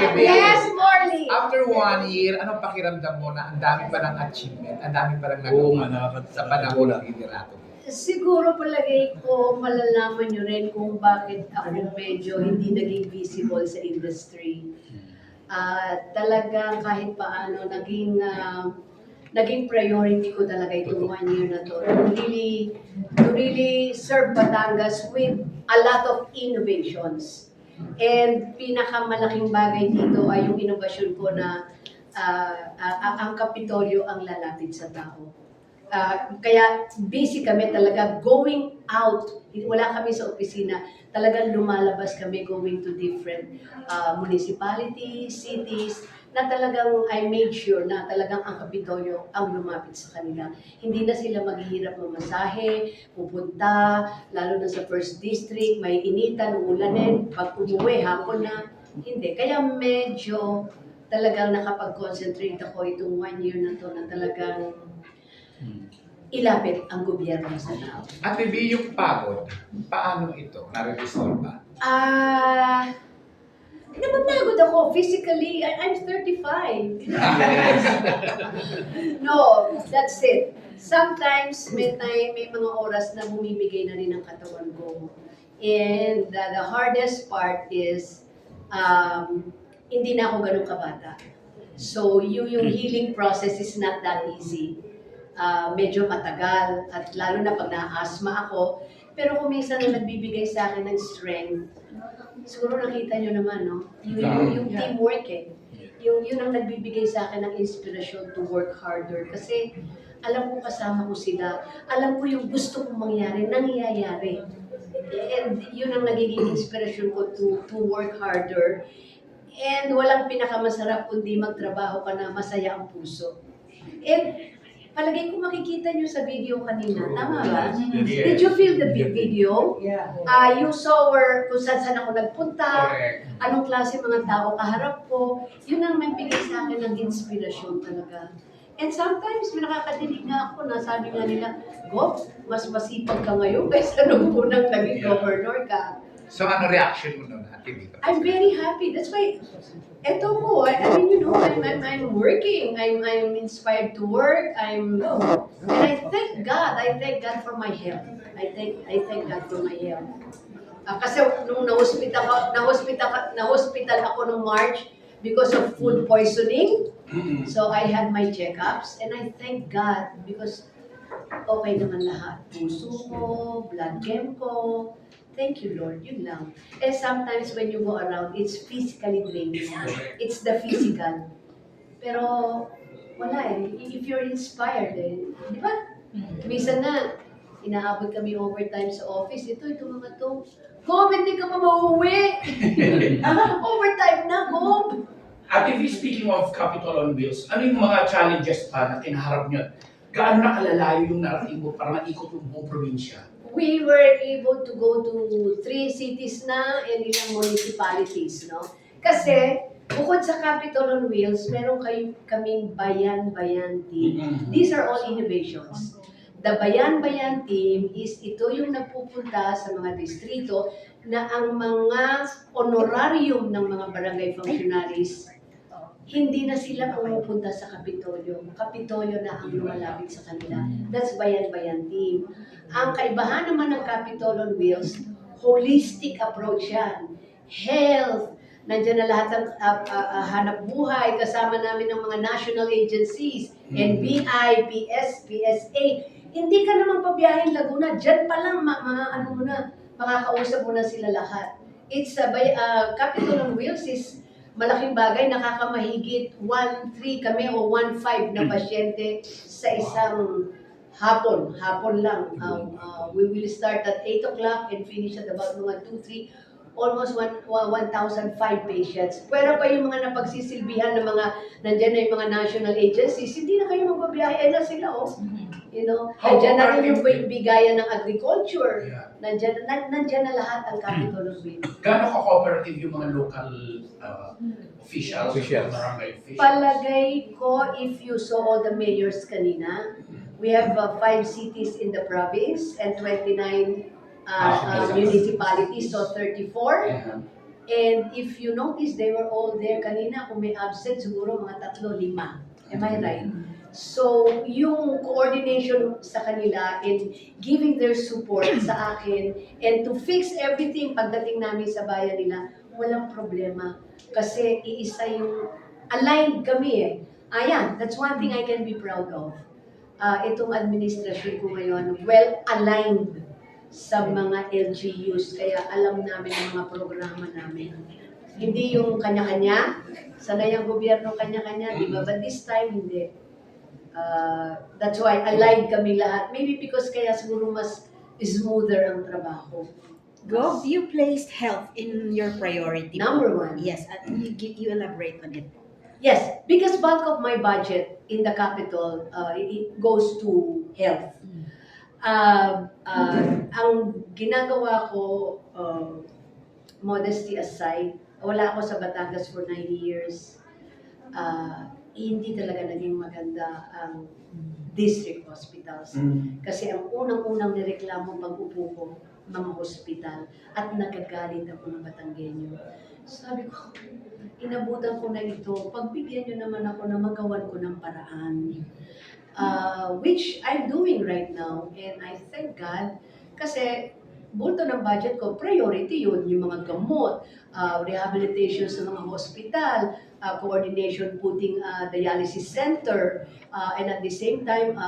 Ate Yes, Bea, Morley. after 1 year, anong pakiramdam mo na ang dami pa ng achievement, ang dami pa ng Oo nagawa nga, sa panahon ng liderato? Siguro palagay ko malalaman nyo rin kung bakit ako medyo hindi naging visible sa industry. Talagang kahit paano naging priority ko talaga itong 1 year na to to really serve Batangas with a lot of innovations. And pinakamalaking bagay dito ay yung innovation ko na ang Kapitolyo ang lalapit sa tao. Kaya busy kami talaga going out. Wala kami sa opisina. Talagang lumalabas kami going to different municipalities, cities, na talagang I made sure na talagang ang Kapitolyo ang lumapit sa kanila. Hindi na sila maghihirap mamasahe, pupunta, lalo na sa first district, may initan, ulanin, pag umuwi, hapon na. Hindi. Kaya medyo talagang nakapag-concentrate ako itong 1 year na to na talagang ilapit ang gobyerno sa tao. Ate Bea, yung pagod, paano ito nare-resolve ba? Napapagod ako physically. I'm 35. No, that's it. Sometimes may mga oras na bumibigay na rin ang katawan ko. And the hardest part is hindi na ako ganun kabata. So yung healing process is not that easy. Medyo matagal at lalo na pag na-asthma ako. Pero kung minsan na nagbibigay sa akin ng strength, siguro nakita nyo naman, no? Yung teamwork eh. Yun ang nagbibigay sa akin ng inspiration to work harder. Kasi alam ko kasama ko sila. Alam ko yung gusto kong mangyari, nangyayari. And yun ang nagiging inspiration ko to work harder. And walang pinakamasarap kundi magtrabaho ka na masaya ang puso. And palagay ko makikita nyo sa video kanina, tama ba? Yes. Did you feel the video? Yeah. You saw kung saan ako nagpunta, Correct. anong klase mga tao kaharap ko. Yun ang magbigay sa akin ng inspirasyon talaga. And sometimes may nakakadinig nga ako na sabi nga nila, Gob, mas masipag ka ngayon kaysa nung unang naging governor ka. So ano reaction mo nun, Ate Bea? I'm very happy. That's why, eto ko, I mean, you know, I'm working. I'm inspired to work. And I thank God. I thank God for my health. I thank God for my health. Kasi nung na-hospital ako nung March because of food poisoning. So I had my checkups and I thank God because okay naman lahat. Puso ko, blood chem ko. Thank you, Lord. Yun lang. And sometimes when you go around, it's physically draining. It's the physical. Pero wala eh. If you're inspired eh. Di ba? Minsan na, inaabot kami overtime sa office. Ito mga to. Gob, hindi ka pa mauwi. Overtime na, Gob. Ate V, speaking of Capitol on Wheels, ano yung mga challenges pa na kinaharap nyo? Gaano na kalalayo yung narating mo para maikot yung buong probinsya? We were able to go to 3 cities na and ilang municipalities, no? Kasi, bukod sa Capitol on Wheels, meron kaming Bayan-Bayan team. These are all innovations. The Bayan-Bayan team is ito yung nagpupunta sa mga distrito na ang mga honorarium ng mga barangay functionaries hindi na sila pumupunta sa Kapitolyo. Kapitolyo na ang lumalapit sa kanila. That's Bayan-Bayan team. Ang kaibahan naman ng Capitol on Wheels, holistic approach yan. Health, nandiyan na lahat ng hanap buhay, kasama namin ng mga national agencies, NBI, PS, PSA. Hindi ka naman pabiyahin Laguna, dyan pa lang makakausap mo na sila lahat. It's Capitol on Wheels is malaking bagay, nakakamahigit 1-3 kami o 1-5 na pasyente sa isang hapon lang. We will start at 8 o'clock and finish at about mga 2-3, almost 1,005 patients. Pero pa yung mga napagsisilbihan ng mga, nandiyan na yung mga national agencies, hindi na kayo magbabiyahe, ay na sila You know, nandiyan na rin yung bigayan ng agriculture. Nandiyan na lahat ang Capitol of Wheels. Gaano ka-cooperative yung mga local officials, barangay officials? Palagay ko, if you saw all the mayors kanina, we have 5 cities in the province and 29 municipalities, so 34. And if you notice, they were all there kanina. Kung may absent, siguro mga 3, 5. Am I right? So, yung coordination sa kanila and giving their support sa akin and to fix everything pagdating namin sa bayan nila, walang problema. Kasi iisa yung aligned kami eh. Ayan, that's one thing I can be proud of. Itong administrasyon ko ngayon, well-aligned sa mga LGUs, kaya alam namin ang mga programa namin. Hindi yung kanya-kanya, sanay ang gobyerno kanya-kanya, di ba? But this time, hindi. That's why aligned kami lahat. Maybe because kaya siguro mas smoother ang trabaho. Gov, you placed health in your priority. Number one. Yes, and you elaborate on it. Yes, because bulk of my budget in the capital, it goes to health. Ang ginagawa ko, modesty aside, wala ako sa Batangas for 9 years. Hindi talaga naging maganda ang district hospitals. Kasi ang unang-unang nireklamo pag-upo ko, mga hospital, at nagagalit ang mga Batanggenyo. Sabi ko, inabutan ko na ito, pagbigyan nyo naman ako na magawan ko ng paraan. Which I'm doing right now, and I thank God, kasi bulto ng budget ko, priority yun, yung mga gamot, rehabilitation sa mga hospital, coordination putting dialysis center, and at the same time,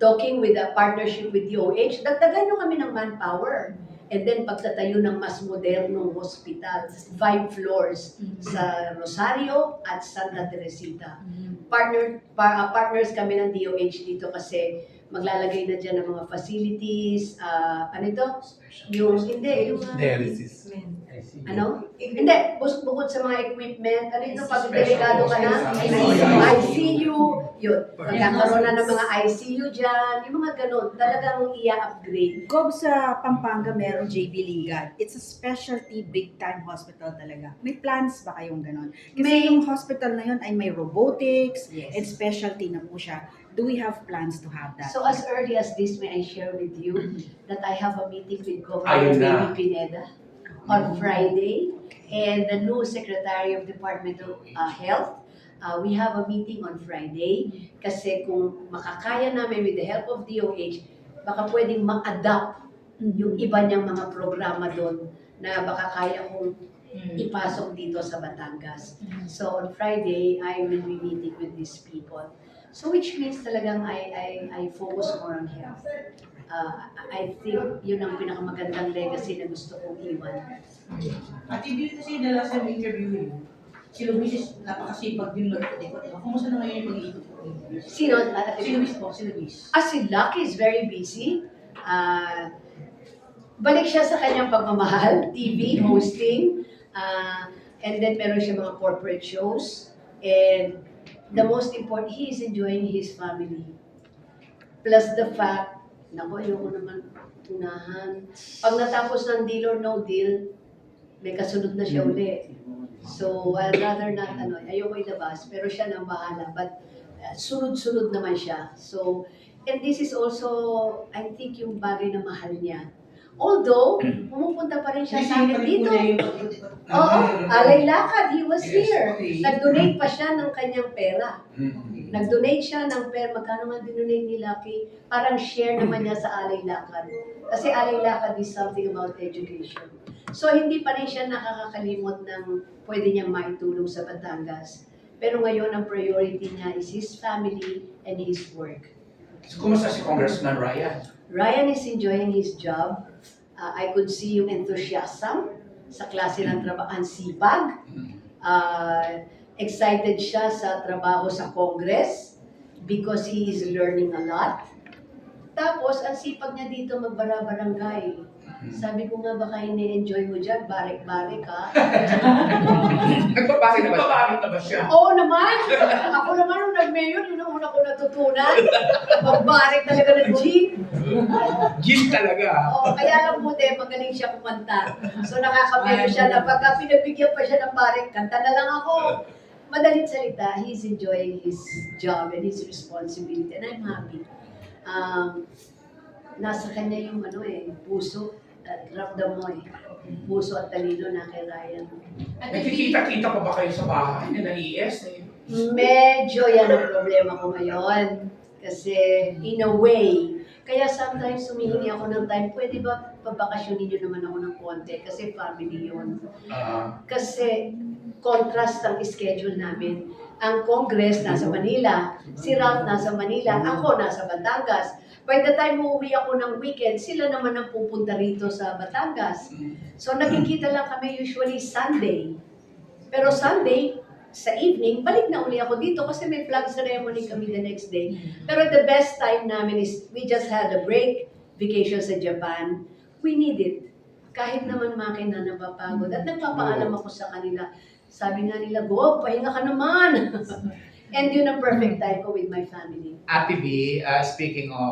talking with a partnership with DOH, dagdagan nyo kami ng manpower. And then pagtatayo ng mas modernong hospital, 5 floors sa Rosario at Santa Teresita. Partners kami ng DOH dito kasi maglalagay na dyan ng mga facilities, ano ito? Hindi, yung Dialysis. ano? Hindi, bukod sa mga equipment, ano ito, pag Special delikado ka na, hospitals. ICU, yun. Magkakaroon na ng mga ICU dyan, yung mga ganun, talagang i-upgrade. Gov, sa Pampanga meron JB Lingad. It's a specialty big time hospital talaga. May plans ba kayong ganon? Kasi May- yung hospital na yun ay may robotics Yes. and specialty na po siya. Do we have plans to have that? So as early as this, may I share with you that I have a meeting with Governor Ayun na. Baby Pineda on Friday and the new Secretary of Department of Health. We have a meeting on Friday kasi kung makakaya namin with the help of DOH, baka pwedeng ma-adapt yung iba niyang mga programa doon na baka kaya kong ipasok dito sa Batangas. So on Friday, I will be meeting with these people. So which means talagang I focus more on health. I think yun ang pinakamagandang legacy na gusto kong iwan. At hindi kasi the last time interview yun, si Luis napakasipag din mag-ikot. Kumusta na ngayon yung pag-iikot ko? Sino? Si Luis po, si Luis. Si Lucky is very busy. Balik siya sa kanyang pagmamahal, TV, hosting, and then meron siya mga corporate shows. And the most important, he is enjoying his family. Plus the fact, naku, ayoko naman unahan. Pag natapos ng deal or no deal, may kasunod na siya uli. So, I'd rather not, ayoko ilabas, pero siya nang bahala. But, sunod-sunod naman siya. So, and this is also, I think, yung bagay na mahal niya. Although, pumupunta pa rin siya sa akin dito. Oo, alay lakad, he was here. Nag-donate pa siya ng kanyang pera. Nag-donate siya ng pera. Magkano nga dinonate ni Lucky? Parang share naman niya sa alay lakad. Kasi alay lakad is something about education. So, hindi pa rin siya nakakakalimot ng pwede niyang maitulong sa Batangas. Pero ngayon, ang priority niya is his family and his work. So, kumusta si Congressman Ryan? Ryan is enjoying his job. I could see yung enthusiasm sa klase ng trabaho, ang sipag. Excited siya sa trabaho sa Congress because he is learning a lot. Tapos, ang sipag niya dito magbara-barangay. Sabi ko nga, baka ini-enjoy mo dyan, barik-barik ha. Nagpapakit na ba siya? Nagpapakit na ba siya? Oo naman! Ako naman nung nag-mayor, yun ang una ko natutunan. Magbarik talaga ng jeep. Jeep talaga. Oo, kaya lang buti, magaling siya kumanta. So nakaka-mayor siya na pagka pinagbigyan pa siya ng barik, kanta na lang ako. Madalit salita, he's enjoying his job and his responsibility, and I'm happy. Nasa kanya yung puso, ramdam mo puso at talino na kay Ryan. Nakikita-kita pa ba kayo sa bahay na ES? Medyo yan ang problema ko ngayon. Kasi in a way, kaya sometimes humihingi ako ng time, pwede ba pabakasyonin niyo naman ako ng konti? Kasi family yun. Kasi contrast ang schedule namin. Ang Congress nasa Manila, si Ralph nasa Manila, ako nasa Batangas. By the time uuwi ako ng weekend, sila naman ang pupunta rito sa Batangas. So nakikita lang kami usually Sunday. Pero Sunday, sa evening, balik na uli ako dito kasi may flag ceremony kami the next day. Pero the best time namin is we just had a break, vacation sa Japan. We need it. Kahit naman makina napapagod. At nagpapaalam ako sa kanila. Sabi nga nila, go, pahinga ka naman. And yun ang perfect time ko with my family. Ate B, speaking of